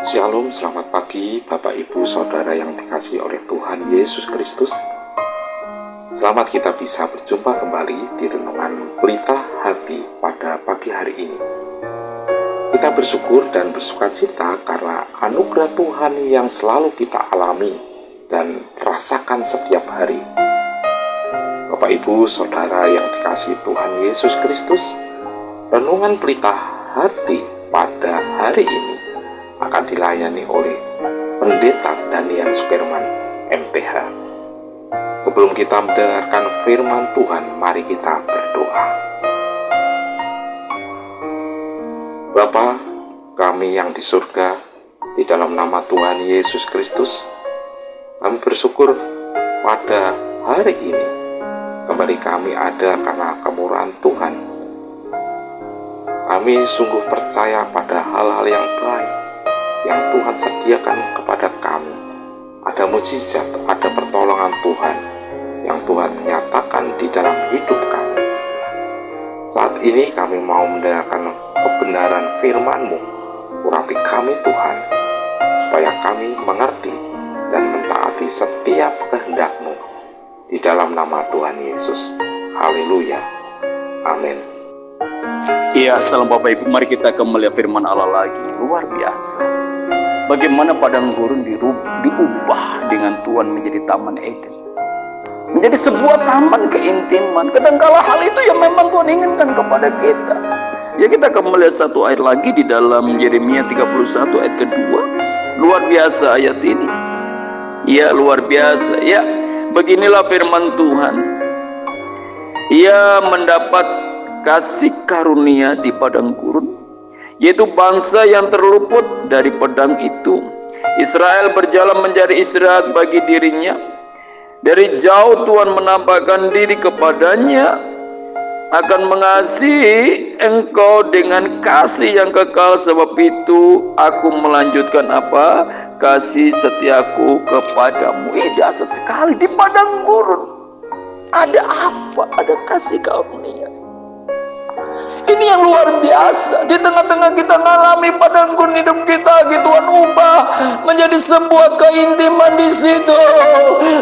Shalom, selamat pagi Bapak Ibu Saudara yang dikasihi oleh Tuhan Yesus Kristus. Selamat kita bisa berjumpa kembali di Renungan Pelita Hati pada pagi hari ini. Kita bersyukur dan bersukacita karena anugerah Tuhan yang selalu kita alami dan rasakan setiap hari. Bapak Ibu Saudara yang dikasihi Tuhan Yesus Kristus, Renungan Pelita Hati pada hari ini akan dilayani oleh Pendeta Daniel Sukirman, MPH. Sebelum kita mendengarkan firman Tuhan, mari kita berdoa. Bapa kami yang di surga, di dalam nama Tuhan Yesus Kristus, kami bersyukur pada hari ini kembali kami ada karena kemurahan Tuhan. Kami sungguh percaya pada hal-hal yang baik yang Tuhan sediakan kepada kami. Ada mukjizat, ada pertolongan Tuhan yang Tuhan nyatakan di dalam hidup kami. Saat ini kami mau mendengarkan kebenaran firman-Mu. Urapi kami Tuhan, supaya kami mengerti dan mentaati setiap kehendak-Mu. Di dalam nama Tuhan Yesus. Haleluya. Amin. Iya, salam Bapak Ibu, mari kita kembali firman Allah lagi. Luar biasa. Bagaimana padang gurun diubah dengan Tuhan menjadi taman Eden. Menjadi sebuah taman keintiman. Kadangkala hal itu yang memang Tuhan inginkan kepada kita. Ya, kita akan melihat satu ayat lagi di dalam Yeremia 31 ayat kedua. Luar biasa ayat ini. Ya, luar biasa. Ya, beginilah firman Tuhan. Ia mendapat kasih karunia di padang gurun, yaitu bangsa yang terluput dari pedang itu. Israel berjalan mencari istirahat bagi dirinya. Dari jauh Tuhan menampakkan diri kepadanya, akan mengasihi engkau dengan kasih yang kekal. Sebab itu aku melanjutkan apa? Kasih setiaku kepadamu. Dahsyat sekali. Di padang gurun ada apa? Ada kasih karunia. Ini yang luar biasa. Di tengah-tengah kita mengalami padang gurun hidup kita, Tuhan ubah menjadi sebuah keintiman di situ.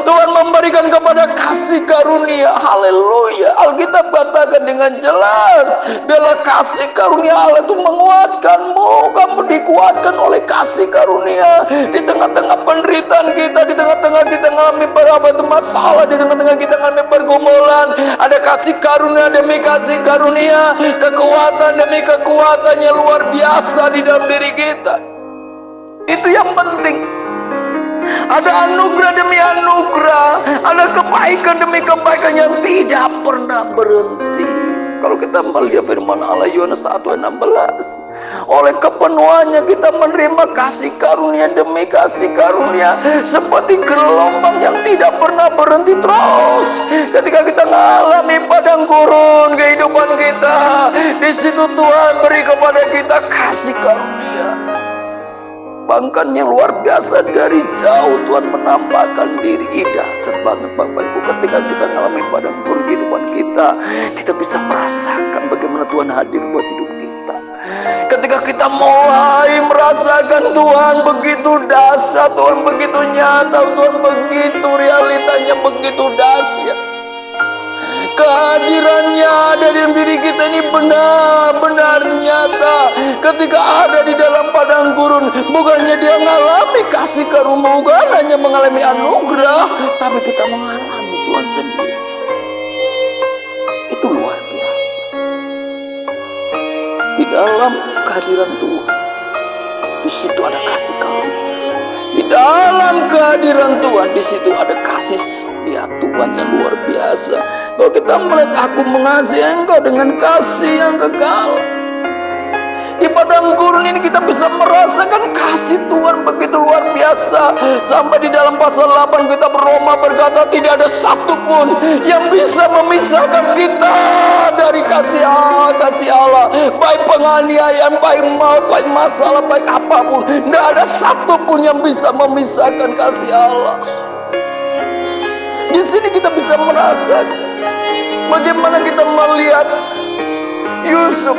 Tuhan memberikan kepada kasih karunia. Haleluya. Alkitab katakan dengan jelas, bila kasih karunia Allah itu menguatkanmu. Kamu dikuatkan oleh kasih karunia. Di tengah-tengah penderitaan kita, di tengah-tengah kita mengalami berbagai masalah, di tengah-tengah kita mengalami pergumulan, ada kasih karunia demi kasih karunia. Kekuatan demi kekuatannya luar biasa di dalam diri kita. Itu yang penting. Ada anugerah demi anugerah, ada kebaikan demi kebaikan yang tidak pernah berhenti. Kalau kita melihat firman Allah Yohanes 1 ayat 16, oleh kepenuhannya kita menerima kasih karunia demi kasih karunia, seperti gelombang yang tidak pernah berhenti terus. Ketika kita mengalami padang gurun kehidupan kita, di situ Tuhan beri kepada kita kasih karunia. Bahkan yang luar biasa, dari jauh Tuhan menampakkan diri. Dahsyat banget Bapak Ibu. Ketika kita mengalami padang gurun kehidupan kita bisa merasakan bagaimana Tuhan hadir buat hidup kita. Ketika kita mulai merasakan Tuhan begitu dahsyat, Tuhan begitu nyata, Tuhan begitu realitanya begitu dahsyat. Kehadirannya ada di diri kita ini benar-benar nyata. Ketika ada di dalam padang gurun, bukannya dia mengalami kasih karunia, bukan hanya mengalami anugerah, tapi kita mengalami Tuhan sendiri. Itu luar biasa. Di dalam kehadiran Tuhan, di situ ada kasih karunia. Di dalam kehadiran Tuhan, di situ ada kasih setia Tuhan yang luar biasa. Kalau kita melihat, aku mengasihi engkau dengan kasih yang kekal. Di padang gurun ini kita bisa merasakan kasih Tuhan begitu luar biasa. Sampai di dalam pasal 8 kita Roma berkata, tidak ada satupun yang bisa memisahkan kita dari kasih Allah. Baik penganiayaan, baik maut, baik masalah, baik apapun, tidak ada satupun yang bisa memisahkan kasih Allah. Di sini kita bisa merasakan bagaimana kita melihat Yusuf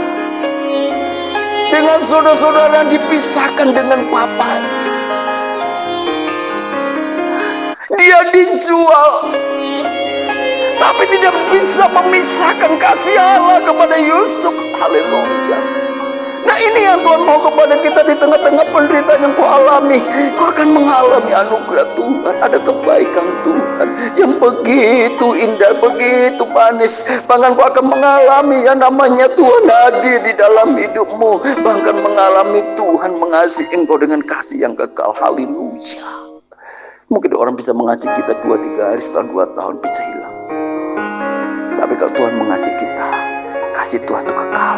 dengan saudara-saudara yang dipisahkan dengan papanya. Dia dijual, tapi tidak bisa memisahkan kasih Allah kepada Yusuf. Haleluya. Nah, ini yang Tuhan mau kepada kita di tengah-tengah penderitaan yang kau alami. Kau akan mengalami anugerah Tuhan, ada kebaikan Tuhan yang begitu indah, begitu manis. Bahkan kau akan mengalami yang namanya Tuhan hadir di dalam hidupmu. Bahkan mengalami Tuhan mengasihi engkau dengan kasih yang kekal. Haleluya. Mungkin orang bisa mengasihi kita 2-3 hari, setelah 2 tahun bisa hilang. Tapi kalau Tuhan mengasihi kita, kasih Tuhan itu kekal.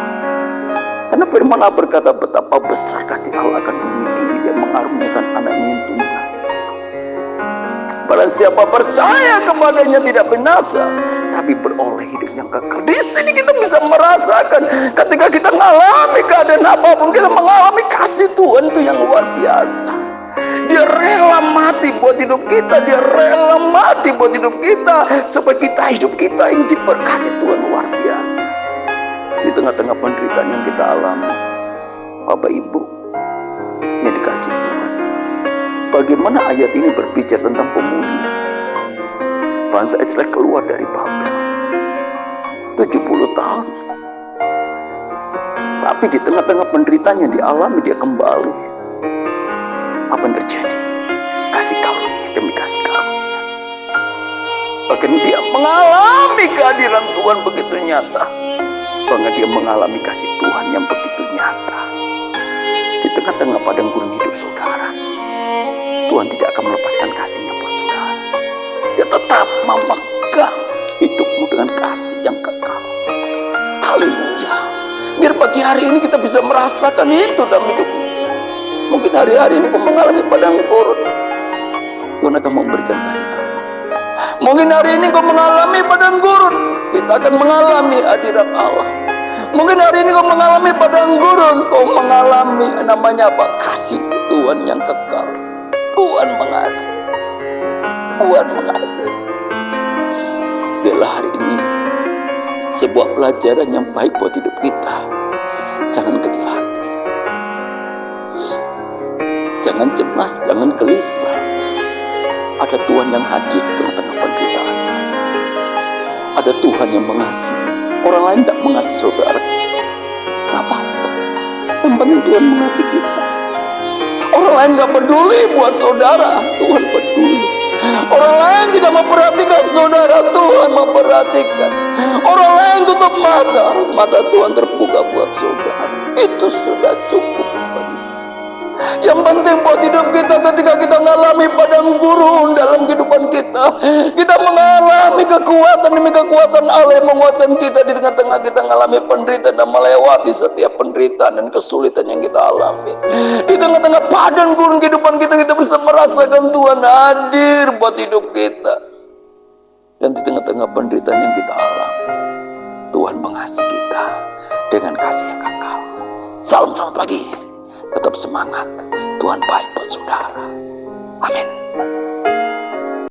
Karena firman Allah berkata betapa besar kasih Allah akan dunia ini, Dia mengaruniakan anaknya yang tunggal. Barang siapa percaya kepadanya tidak binasa, tapi beroleh hidup yang kekal. Di sini kita bisa merasakan ketika kita mengalami keadaan apapun, kita mengalami kasih Tuhan itu yang luar biasa. Dia rela mati buat hidup kita, Dia rela mati buat hidup kita, supaya hidup kita ini diberkati Tuhan luar biasa. Di tengah-tengah penderitaan yang kita alami, Bapak Ibu yang dikasihi Tuhan, bagaimana ayat ini berbicara tentang pemulihan. Bangsa Israel keluar dari Babel 70 tahun, tapi di tengah-tengah penderitaan yang dialami, dia kembali. Apa yang terjadi? Kasih karunia demi kasih karunia. Bahkan dia mengalami kehadiran Tuhan begitu nyata. Bahkan dia mengalami kasih Tuhan yang begitu nyata. Di tengah-tengah padang gurun hidup saudara, Tuhan tidak akan melepaskan kasih-Nya buat saudara. Dia tetap memegang hidupmu dengan kasih yang kekal. Haleluya. Biar pagi hari ini kita bisa merasakan itu dalam hidupmu. Mungkin hari-hari ini kau mengalami padang gurun, Tuhan akan memberikan kasih karunia. Mungkin hari ini kau mengalami padang gurun, kita akan mengalami hadirat Allah. Mungkin hari ini kau mengalami padang gurun, kau mengalami namanya apa? Kasih Tuhan yang kekal. Tuhan mengasihi. Tuhan mengasihi. Biarlah hari ini sebuah pelajaran yang baik buat hidup kita. Jangan kecil hati, jangan cemas, jangan gelisah. Ada Tuhan yang hadir di tengah-tengah penderitaan. Ada Tuhan yang mengasihi. Orang lain tidak mengasihi saudara, gak apa-apa. Yang penting Tuhan mengasihi kita. Orang lain gak peduli buat saudara, Tuhan peduli. Orang lain tidak memperhatikan saudara, Tuhan memperhatikan. Orang lain tutup mata, mata Tuhan terbuka buat saudara. Itu sudah cukup. Yang penting buat hidup kita, ketika kita mengalami padang gurun dalam kehidupan kita, kita mengalami kekuatan demi kekuatan Allah yang menguatkan kita di tengah-tengah kita mengalami penderitaan dan melewati setiap penderitaan dan kesulitan yang kita alami. Di tengah-tengah padang gurun kehidupan kita, kita bisa merasakan Tuhan hadir buat hidup kita. Dan di tengah-tengah penderitaan yang kita alami, Tuhan mengasihi kita dengan kasih yang kekal. Salam selamat pagi. Tetap semangat, Tuhan baik buat saudara. Amin.